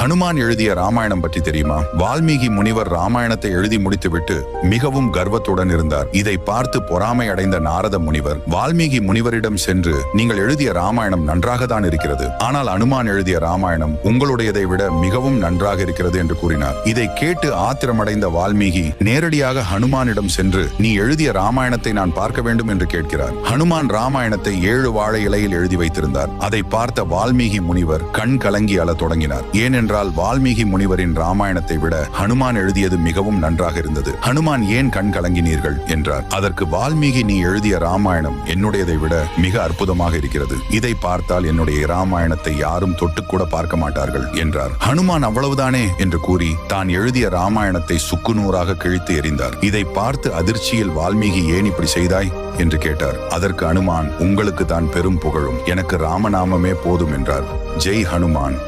ஹனுமான் எழுதிய ராமாயணம் பற்றி தெரியுமா? வால்மீகி முனிவர் ராமாயணத்தை எழுதி முடித்துவிட்டு மிகவும் கர்வத்துடன் இருந்தார். இதை பார்த்து பொறாமை அடைந்த நாரத முனிவர் வால்மீகி முனிவரிடம் சென்று, நீங்கள் எழுதிய ராமாயணம் நன்றாக தான் இருக்கிறது, ஆனால் ஹனுமான் எழுதிய ராமாயணம் உங்களுடையதை விட மிகவும் நன்றாக இருக்கிறது என்று கூறினார். இதை கேட்டு ஆத்திரமடைந்த வால்மீகி நேரடியாக ஹனுமானிடம் சென்று, நீ எழுதிய ராமாயணத்தை நான் பார்க்க வேண்டும் என்று கேட்கிறார். ஹனுமான் ராமாயணத்தை 7 வாழை இலையில் எழுதி வைத்திருந்தார். அதை பார்த்த வால்மீகி முனிவர் கண் கலங்கி அழத் தொடங்கினார். ஏனென்றால் வால்மீகி முனிவரின் ராமாயணத்தை விட ஹனுமான் எழுதியது மிகவும் நன்றாக இருந்தது. ஹனுமான் ஏன் கண் கலங்கினீர்கள் என்றார். அதற்கு வால்மீகி, நீ எழுதிய ராமாயணம் என்னுடையதை விட மிக அற்புதமாக இருக்கிறது. இதை பார்த்தால் என்னுடைய ராமாயணத்தை யாரும் தொட்டுக்கூட பார்க்க மாட்டார்கள் என்றார். ஹனுமான் அவ்வளவுதானே என்று கூறி தான் எழுதிய ராமாயணத்தை சுக்குநூறாக கிழித்து எறிந்தார். இதை பார்த்து அதிர்ச்சியில் வால்மீகி, ஏன் இப்படி செய்தாய் என்று கேட்டார். அதற்கு ஹனுமான், உங்களுக்கு தான் பெரும் புகழும், எனக்கு ராமநாமமே போதும் என்றார். ஜெய் ஹனுமான்.